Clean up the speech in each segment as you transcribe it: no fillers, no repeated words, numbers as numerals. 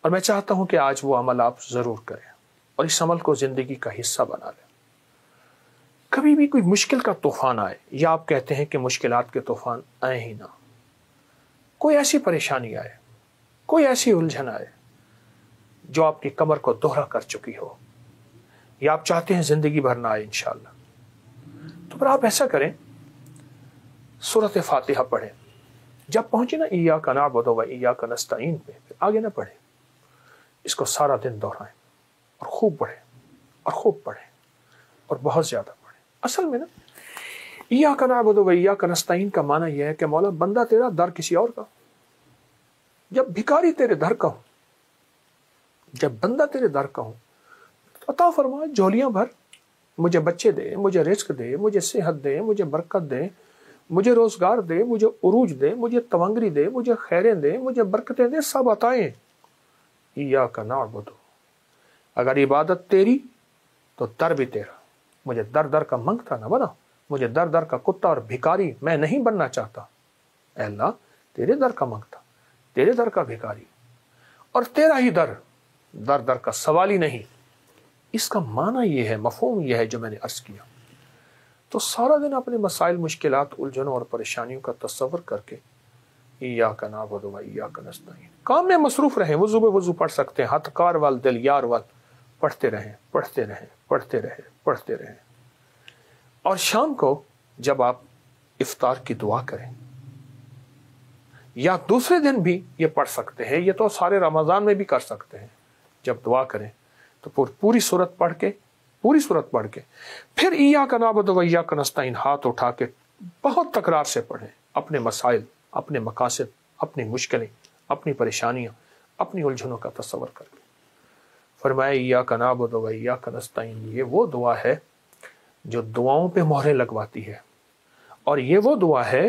اور میں چاہتا ہوں کہ آج وہ عمل آپ ضرور کریں اور اس عمل کو زندگی کا حصہ بنا لیں۔ کبھی بھی کوئی مشکل کا طوفان آئے، یا آپ کہتے ہیں کہ مشکلات کے طوفان آئے ہی نہ، کوئی ایسی پریشانی آئے، کوئی ایسی الجھن آئے جو آپ کی کمر کو دوہرا کر چکی ہو، یا آپ چاہتے ہیں زندگی بھر نہ آئے انشاءاللہ، تو پھر آپ ایسا کریں، سورۃ فاتحہ پڑھیں۔ جب پہنچے نا ایاک نعبد و ایاک نستعین پہ، پھر آگے نہ پڑھیں، اس کو سارا دن دہرائیں اور خوب پڑھیں اور خوب پڑھیں اور بہت زیادہ پڑھیں۔ اصل میں نا ایاک نعبد و ایاک نستعین کا معنی یہ ہے کہ مولا بندہ تیرا در کسی اور کا، جب بھکاری تیرے در کا ہوں، جب بندہ تیرے در کا ہوں، عطا فرما، جھولیاں بھر، مجھے بچے دے، مجھے رزق دے، مجھے صحت دے، مجھے برکت دے، مجھے روزگار دے، مجھے عروج دے، مجھے تونگری دے، مجھے خیریں دے، مجھے برکتیں دے، سب عطائیں۔ ایاک نعبد، اگر عبادت تیری تو در بھی تیرا، مجھے در در کا منگتا نہ بنا، مجھے در در کا کتا اور بھکاری میں نہیں بننا چاہتا۔ اے اللہ تیرے در کا منگتا، تیرے در کا بھکاری، اور تیرا ہی در، در در کا سوالی نہیں۔ اس کا معنی یہ ہے، مفہوم یہ ہے جو میں نے عرض کیا۔ تو سارا دن اپنے مسائل، مشکلات، الجھنوں اور پریشانیوں کا تصور کر کے ایاک نعبد و ایاک نستعین کام میں مصروف رہیں۔ وضو میں وضو پڑھ سکتے ہیں، ہاتھ کار وال دل یار وال، پڑھتے رہیں پڑھتے رہیں پڑھتے رہیں پڑھتے رہیں۔ اور شام کو جب آپ افطار کی دعا کریں، یا دوسرے دن بھی یہ پڑھ سکتے ہیں، یہ تو سارے رمضان میں بھی کر سکتے ہیں، جب دعا کریں تو پوری صورت پڑھ کے، پھر ایاک نعبد و ایاک نستعین ہاتھ اٹھا کے بہت تکرار سے پڑھیں، اپنے مسائل، اپنے مقاصد، اپنی مشکلیں، اپنی پریشانیاں، اپنی الجھنوں کا تصور کر کے فرمایا ایاک نعبد و ایاک نستعین۔ یہ وہ دعا ہے جو دعاؤں پہ مہریں لگواتی ہے، اور یہ وہ دعا ہے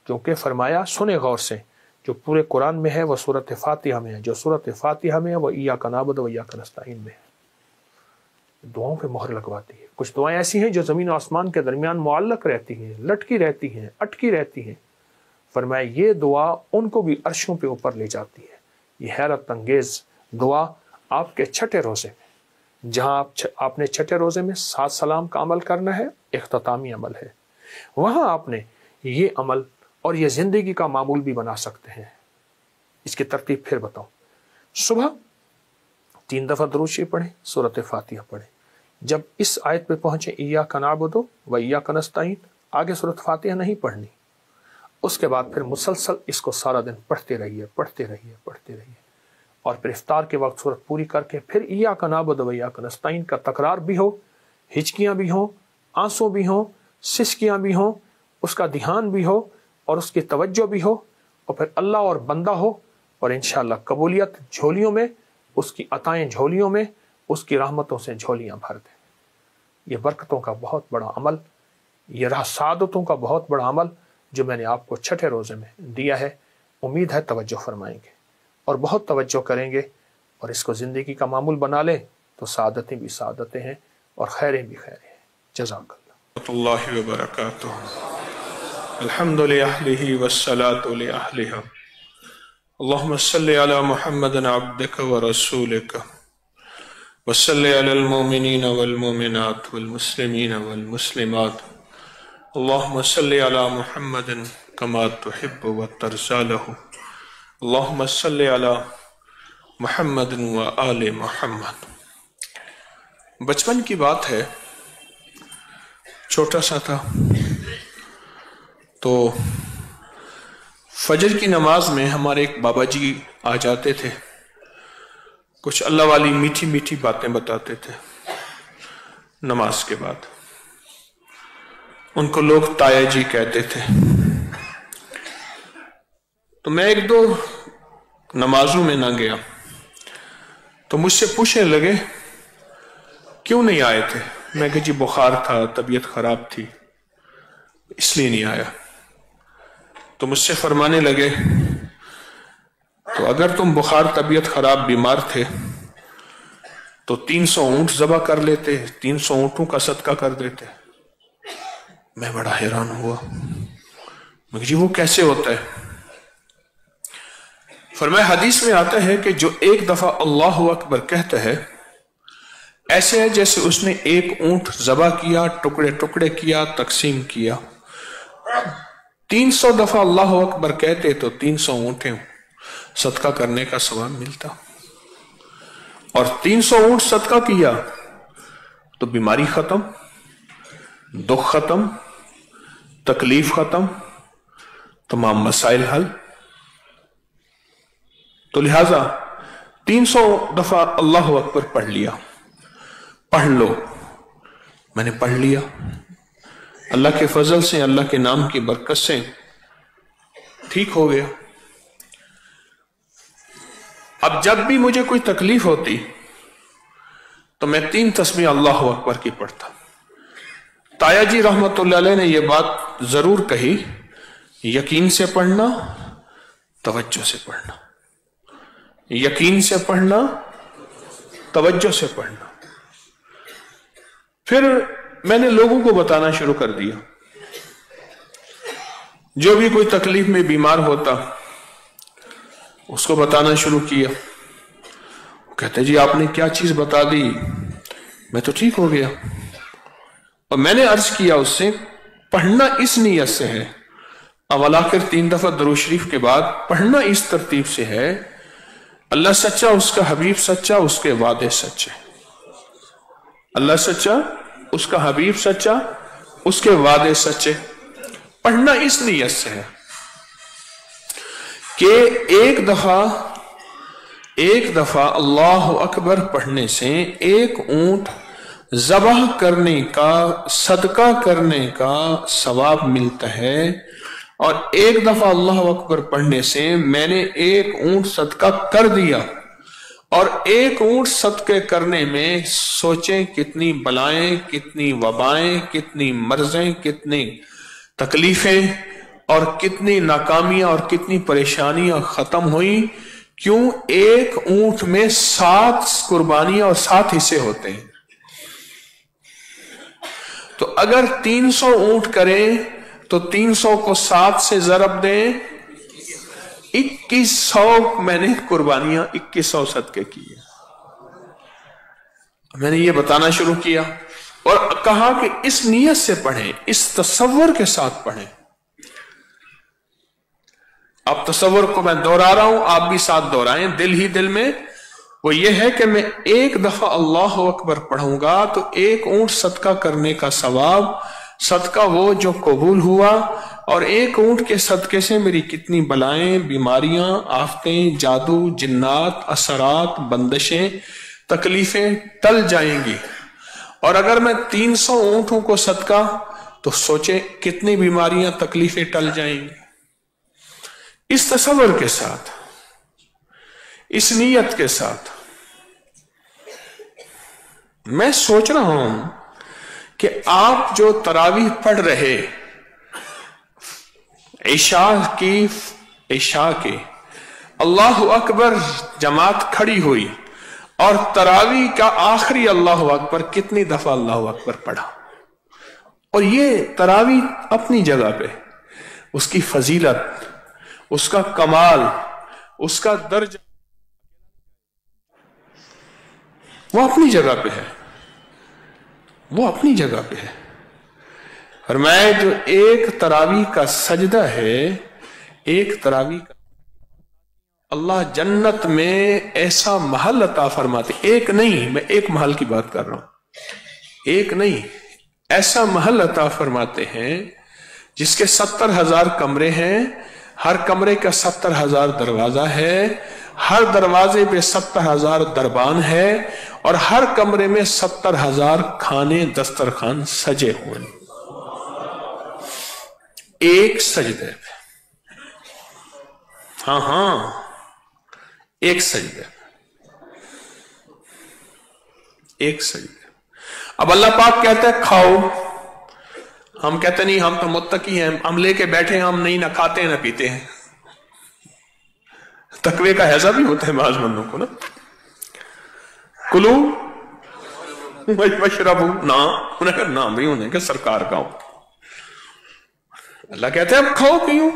کیونکہ فرمایا، سنے غور سے، جو پورے قرآن میں ہے وہ سورۃ فاتحہ میں ہے، جو سورۃ فاتحہ میں ہے وہ ایاک نعبد و ایاک نستعین میں ہے، دعاؤں پہ مہر لگواتی ہے۔ کچھ دعائیں ایسی ہیں جو زمین و آسمان کے درمیان معلق رہتی ہیں، لٹکی رہتی ہیں، اٹکی رہتی ہیں، فرمایا یہ دعا ان کو بھی عرشوں پہ اوپر لے جاتی ہے۔ یہ حیرت انگیز دعا آپ کے چھٹے روزے میں، جہاں آپ نے چھٹے روزے میں 7 سلام کا عمل کرنا ہے، اختتامی عمل ہے، وہاں آپ نے یہ عمل اور یہ زندگی کا معمول بھی بنا سکتے ہیں۔ اس کی ترتیب پھر بتاؤں، صبح 3 دفعہ درود شریف پڑھیں، سورۃ فاتحہ پڑھیں، جب اس آیت پہ پہنچے ایاک نعبد و ایاک نستعین، آگے سورۃ فاتحہ نہیں پڑھنی، اس کے بعد پھر مسلسل اس کو سارا دن پڑھتے رہیے پڑھتے رہیے پڑھتے رہیے، اور پھر افطار کے وقت سورت پوری کر کے پھر ایاک نعبد و ایاک نستعین کا تکرار بھی ہو، ہچکیاں بھی ہوں، آنسوں بھی ہوں، سسکیاں بھی ہوں، اس کا دھیان بھی ہو اور اس کی توجہ بھی ہو، اور پھر اللہ اور بندہ ہو، اور انشاءاللہ قبولیت جھولیوں میں، اس کی عطائیں جھولیوں میں، اس کی رحمتوں سے جھولیاں بھر دیں۔ یہ برکتوں کا بہت بڑا عمل، یہ راہ سعادتوں کا بہت بڑا عمل جو میں نے آپ کو چھٹے روزے میں دیا ہے، امید ہے توجہ فرمائیں گے اور بہت توجہ کریں گے، اور اس کو زندگی کا معمول بنا لیں تو سعادتیں بھی سعادتیں ہیں اور خیریں بھی خیریں ہیں۔ جزاک اللہ وبرکاتہ۔ الحمد لأہلہ والصلاة لأہلہ۔ اللہم صلی علی محمد عبدک ورسولک، وصلی علی المؤمنین والمؤمنات والمسلمین والمسلمات، اللہم صلی علی محمد کما تحب وترضی لہ، اللہم صلی علی محمد وآل محمد۔ بچپن کی بات ہے، چھوٹا سا تھا تو فجر کی نماز میں ہمارے ایک بابا جی آ جاتے تھے، کچھ اللہ والی میٹھی میٹھی باتیں بتاتے تھے نماز کے بعد، ان کو لوگ تایا جی کہتے تھے۔ تو میں 1-2 نمازوں میں نہ گیا تو مجھ سے پوچھنے لگے کیوں نہیں آئے تھے؟ میں کہ جی بخار تھا، طبیعت خراب تھی، اس لیے نہیں آیا۔ تو مجھ سے فرمانے لگے تو اگر تم بخار، طبیعت خراب، بیمار تھے تو 300 اونٹ ذبح کر لیتے، 300 اونٹوں کا صدقہ کر دیتے۔ میں بڑا حیران ہوا، میں کہ جی وہ کیسے ہوتا ہے؟ فرمایا حدیث میں آتا ہے کہ جو ایک دفعہ اللہ اکبر کہتا ہے ایسے ہے جیسے اس نے ایک اونٹ ذبح کیا، ٹکڑے ٹکڑے کیا، تقسیم کیا۔ 300 دفعہ اللہ اکبر کہتے تو 300 اونٹیں صدقہ کرنے کا ثواب ملتا، اور 300 اونٹ صدقہ کیا تو بیماری ختم، دکھ ختم، تکلیف ختم، تمام مسائل حل۔ تو لہذا 300 دفعہ اللہ اکبر پڑھ لیا، پڑھ لو۔ میں نے پڑھ لیا، اللہ کے فضل سے، اللہ کے نام کی برکت سے ٹھیک ہو گیا۔ اب جب بھی مجھے کوئی تکلیف ہوتی تو میں 3 تسبیح اللہ اکبر کی پڑھتا۔ تایا جی رحمت اللہ علیہ نے یہ بات ضرور کہی، یقین سے پڑھنا، توجہ سے پڑھنا، یقین سے پڑھنا، توجہ سے پڑھنا۔ پھر میں نے لوگوں کو بتانا شروع کر دیا، جو بھی کوئی تکلیف میں بیمار ہوتا اس کو بتانا شروع کیا۔ وہ کہتے جی آپ نے کیا چیز بتا دی، میں تو ٹھیک ہو گیا۔ اور میں نے عرض کیا اس سے، پڑھنا اس نیت سے ہے، اول آخر 3 دفعہ درود شریف کے بعد پڑھنا اس ترتیب سے ہے، اللہ سچا، اس کا حبیب سچا، اس کے وعدے سچے۔ اللہ سچا، اس کا حبیب سچا، اس کے وعدے سچے۔ پڑھنا اس نیت سے ہے کہ ایک دفعہ اللہ اکبر پڑھنے سے ایک اونٹ ذبح کرنے کا، صدقہ کرنے کا ثواب ملتا ہے، اور ایک دفعہ اللہ اکبر پڑھنے سے میں نے ایک اونٹ صدقہ کر دیا، اور ایک اونٹ صدقے کرنے میں سوچیں کتنی بلائیں، کتنی وبائیں، کتنی مرضیں، کتنی تکلیفیں اور کتنی ناکامیاں اور کتنی پریشانیاں ختم ہوئیں۔ کیوں؟ ایک اونٹ میں 7 قربانیاں اور 7 حصے ہوتے ہیں۔ تو اگر 300 اونٹ کریں تو 300 کو 7 سے ضرب دیں، 2100 میں نے قربانیاں 2100 صدقے کی۔ میں نے یہ بتانا شروع کیا اور کہا کہ اس نیت سے پڑھیں، اس تصور کے ساتھ پڑھیں۔ اب تصور کو میں دہرا رہا ہوں، آپ بھی ساتھ دہرائیں دل ہی دل میں۔ وہ یہ ہے کہ میں ایک دفعہ اللہ اکبر پڑھوں گا تو ایک اونٹ صدقہ کرنے کا ثواب، صدقہ وہ جو قبول ہوا، اور ایک اونٹ کے صدقے سے میری کتنی بلائیں، بیماریاں، آفتیں، جادو، جنات، اثرات، بندشیں، تکلیفیں ٹل جائیں گی۔ اور اگر میں 300 اونٹوں کو صدقہ، تو سوچیں کتنی بیماریاں، تکلیفیں ٹل جائیں گی۔ اس تصور کے ساتھ، اس نیت کے ساتھ میں سوچ رہا ہوں کہ آپ جو تراویح پڑھ رہے، عشاء کے اللہ اکبر جماعت کھڑی ہوئی، اور تراویح کا آخری اللہ اکبر کتنی دفعہ اللہ اکبر پڑھا، اور یہ تراویح اپنی جگہ پہ، اس کی فضیلت، اس کا کمال، اس کا درجہ وہ اپنی جگہ پہ ہے، وہ اپنی جگہ پہ ہے۔ فرمایا جو ایک تراویح کا سجدہ ہے، ایک تراویح کا، اللہ جنت میں ایسا محل عطا فرماتے، ایک نہیں، میں ایک محل کی بات کر رہا ہوں، ایک نہیں، ایسا محل عطا فرماتے ہیں جس کے 70,000 کمرے ہیں، ہر کمرے کا 70,000 دروازہ ہے، ہر دروازے پہ 70,000 دربان ہے، اور ہر کمرے میں 70,000 کھانے دسترخوان سجے ہوئے، ایک سجدے پہ۔ ہاں ایک سجدے، ایک سجدے۔ اب اللہ پاک کہتا ہے کھاؤ، ہم کہتے نہیں، ہم تو متقی ہیں، ہم لے کے بیٹھے، ہم نہیں، نہ کھاتے ہیں نہ پیتے ہیں۔ تقوی کا حیضہ بھی ہوتا ہے بعض بندوں کو نا، کلو واشربو، نا، انہیں کہا نا بھائی، انہیں کہ سرکار کا ہو۔ اللہ کہتے ہیں اب کھاؤ پیو۔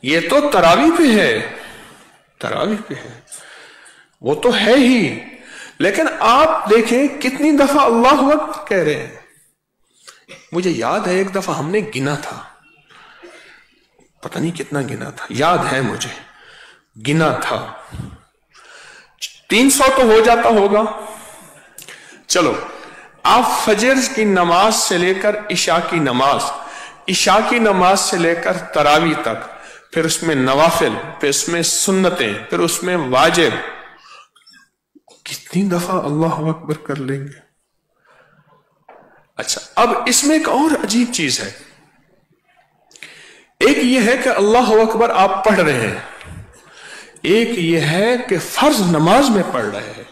یہ تو تراویح پہ ہے، تراویح پہ ہے، وہ تو ہے ہی، لیکن آپ دیکھیں کتنی دفعہ اللہ اکبر کہہ رہے ہیں۔ مجھے یاد ہے ایک دفعہ ہم نے گنا تھا، پتہ نہیں کتنا گنا تھا، یاد ہے مجھے گنا تھا 300 تو ہو جاتا ہوگا۔ چلو آپ فجر کی نماز سے لے کر عشاء کی نماز، عشاء کی نماز سے لے کر تراویح تک، پھر اس میں نوافل، پھر اس میں سنتیں، پھر اس میں واجب، کتنی دفعہ اللہ اکبر کر لیں گے؟ اچھا، اب اس میں ایک اور عجیب چیز ہے، ایک یہ ہے کہ اللہ اکبر آپ پڑھ رہے ہیں، ایک یہ ہے کہ فرض نماز میں پڑھ رہے ہیں،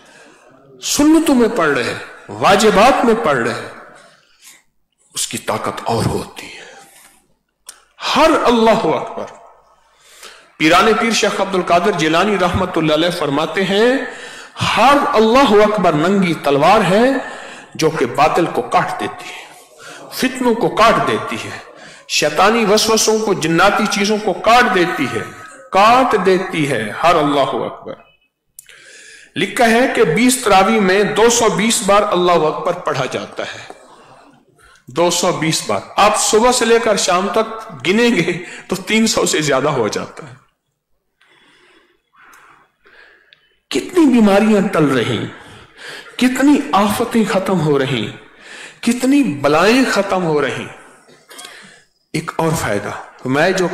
سنتوں میں پڑھ رہے ہیں، واجبات میں پڑھ رہے ہیں، اس کی طاقت اور ہوتی ہے۔ ہر اللہ اکبر، پیران پیر شیخ عبد القادر جیلانی رحمت اللہ علیہ فرماتے ہیں ہر اللہ اکبر ننگی تلوار ہے جو کہ باطل کو کاٹ دیتی ہے، فتنوں کو کاٹ دیتی ہے، شیطانی وسوسوں کو، جناتی چیزوں کو کاٹ دیتی ہے، کاٹ دیتی ہے ہر اللہ اکبر۔ لکھا ہے کہ 20 تراویح میں 220 بار اللہ اکبر پڑھا جاتا ہے، 220 بار۔ آپ صبح سے لے کر شام تک گنیں گے تو 300 سے زیادہ ہو جاتا ہے۔ کتنی بیماریاں ٹل رہی، کتنی آفتیں ختم ہو رہی، کتنی بلائیں ختم ہو رہی۔ ایک اور فائدہ، میں جو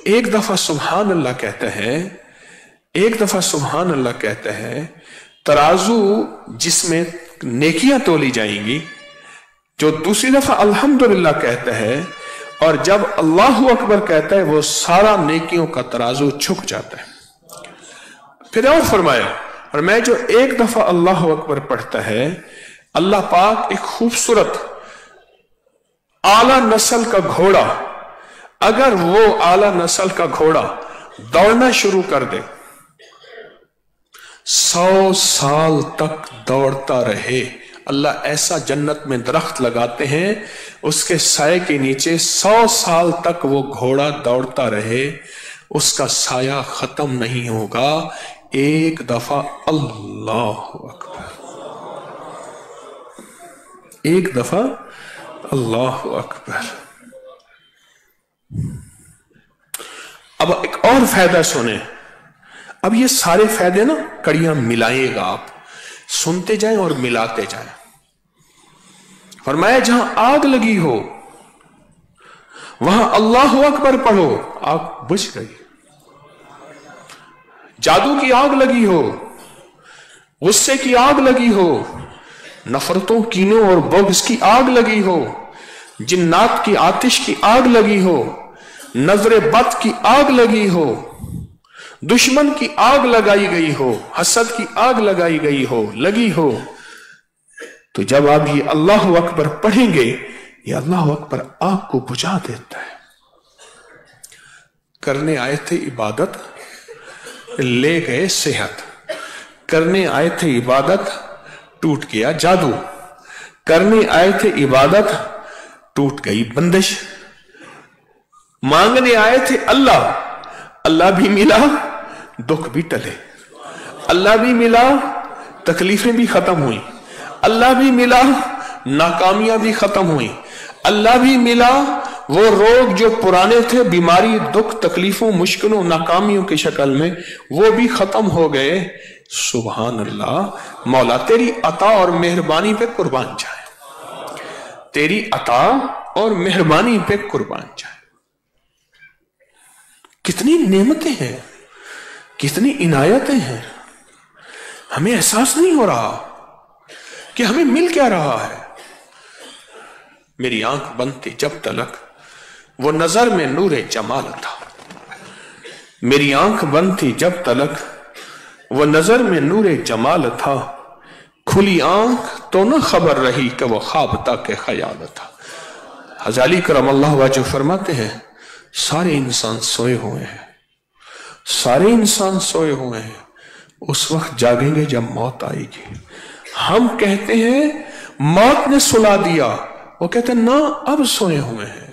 ایک دفعہ سبحان اللہ کہتا ہے، ایک دفعہ سبحان اللہ کہتا ہے، ترازو جس میں نیکیاں تولی جائیں گی، جو دوسری دفعہ الحمدللہ کہتا ہے اور جب اللہ اکبر کہتا ہے، وہ سارا نیکیوں کا ترازو جھک جاتا ہے۔ پھر اور فرمایا، اور میں جو ایک دفعہ اللہ اکبر پڑھتا ہے، اللہ پاک ایک خوبصورت اعلیٰ نسل کا گھوڑا، اگر وہ اعلیٰ نسل کا گھوڑا دوڑنا شروع کر دے، 100 سال تک دوڑتا رہے، اللہ ایسا جنت میں درخت لگاتے ہیں، اس کے سائے کے نیچے 100 سال تک وہ گھوڑا دوڑتا رہے، اس کا سایہ ختم نہیں ہوگا۔ ایک دفعہ اللہ اکبر، ایک دفعہ اللہ اکبر۔ اب ایک اور فائدہ سنیں، اب یہ سارے فائدے نا کڑیاں ملائیں گا، آپ سنتے جائیں اور ملاتے جائیں۔ فرمایا جہاں آگ لگی ہو وہاں اللہ اکبر پڑھو، آگ بجھ گئی۔ جادو کی آگ لگی ہو، غصے کی آگ لگی ہو، نفرتوں، کینوں اور بغض کی آگ لگی ہو، جنات کی آتش کی آگ لگی ہو، نظر بد کی آگ لگی ہو، دشمن کی آگ لگائی گئی ہو، حسد کی آگ لگائی گئی ہو، لگی ہو، تو جب آپ یہ اللہ اکبر پڑھیں گے، یہ اللہ اکبر آگ کو بجھا دیتا ہے۔ کرنے آئے تھے عبادت، لے گئے صحت، کرنے آئے تھے عبادت، ٹوٹ گیا جادو، کرنے آئے تھے عبادت، ٹوٹ گئی بندش، مانگنے آئے تھے اللہ، اللہ بھی ملا، دکھ بھی ٹلے، اللہ بھی ملا، تکلیفیں بھی ختم ہوئیں، اللہ بھی ملا، ناکامیاں بھی ختم ہوئیں، اللہ بھی ملا، وہ روگ جو پرانے تھے، بیماری، دکھ، تکلیفوں، مشکلوں، ناکامیوں کی شکل میں، وہ بھی ختم ہو گئے۔ سبحان اللہ، مولا تیری عطا اور مہربانی پہ قربان جائے، تیری عطا اور مہربانی پہ قربان جائے۔ کتنی نعمتیں ہیں، کتنی عنایتیں ہیں، ہمیں احساس نہیں ہو رہا کہ ہمیں مل کیا رہا ہے۔ میری آنکھ بند تھی جب تلک وہ نظر میں نور جمال تھا، میری آنکھ بند تھی جب تلک وہ نظر میں نور جمال تھا، کھلی آنکھ تو نہ خبر رہی کہ وہ خواب تھا کہ خیال تھا۔ غزالی کرم اللہ وجہ فرماتے ہیں سارے انسان سوئے ہوئے ہیں، سارے انسان سوئے ہوئے ہیں، اس وقت جاگیں گے جب موت آئے گی۔ ہم کہتے ہیں موت نے سلا دیا، وہ کہتے ہیں نا اب سوئے ہوئے ہیں،